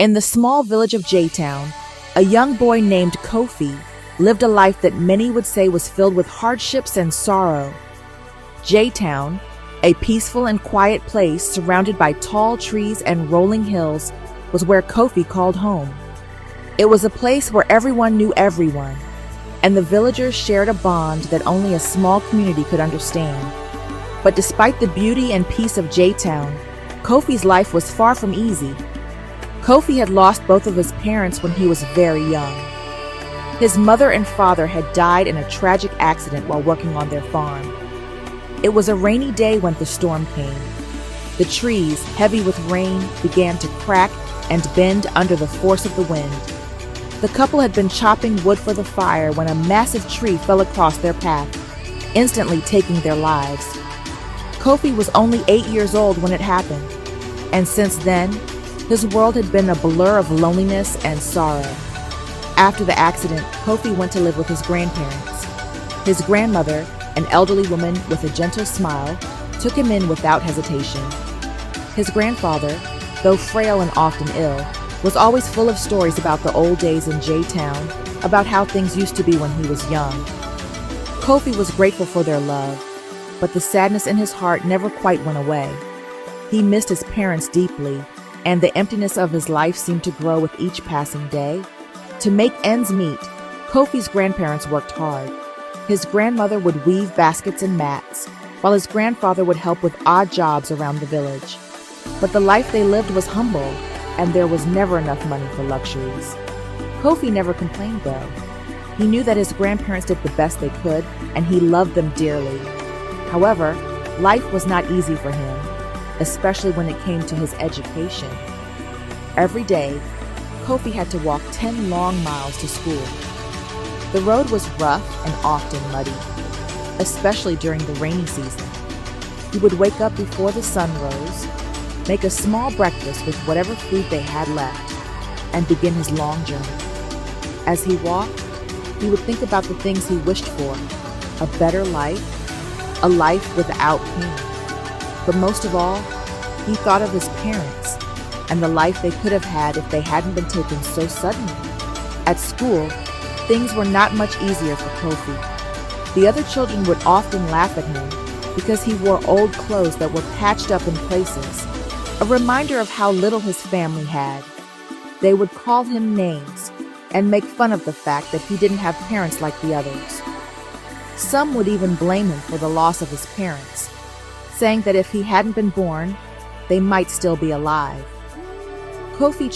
In the small village of J-Town, a young boy named Kofi lived a life that many would say was filled with hardships and sorrow. J-Town, a peaceful and quiet place surrounded by tall trees and rolling hills, was where Kofi called home. It was a place where everyone knew everyone, and the villagers shared a bond that only a small community could understand. But despite the beauty and peace of J-Town, Kofi's life was far from easy. Kofi had lost both of his parents when he was very young. His mother and father had died in a tragic accident while working on their farm. It was a rainy day when the storm came. The trees, heavy with rain, began to crack and bend under the force of the wind. The couple had been chopping wood for the fire when a massive tree fell across their path, instantly taking their lives. Kofi was only 8 years old when it happened, and since then, his world had been a blur of loneliness and sorrow. After the accident, Kofi went to live with his grandparents. His grandmother, an elderly woman with a gentle smile, took him in without hesitation. His grandfather, though frail and often ill, was always full of stories about the old days in J-Town, about how things used to be when he was young. Kofi was grateful for their love, but the sadness in his heart never quite went away. He missed his parents deeply, and the emptiness of his life seemed to grow with each passing day. To make ends meet, Kofi's grandparents worked hard. His grandmother would weave baskets and mats, while his grandfather would help with odd jobs around the village. But the life they lived was humble, and there was never enough money for luxuries. Kofi never complained, though. He knew that his grandparents did the best they could, and he loved them dearly. However, life was not easy for him, especially when it came to his education. Every day, Kofi had to walk 10 long miles to school. The road was rough and often muddy, especially during the rainy season. He would wake up before the sun rose, make a small breakfast with whatever food they had left, and begin his long journey. As he walked, he would think about the things he wished for: a better life, a life without pain. But most of all, he thought of his parents and the life they could have had if they hadn't been taken so suddenly. At school, things were not much easier for Kofi. The other children would often laugh at him because he wore old clothes that were patched up in places, a reminder of how little his family had. They would call him names and make fun of the fact that he didn't have parents like the others. Some would even blame him for the loss of his parents, saying that if he hadn't been born, they might still be alive. Kofi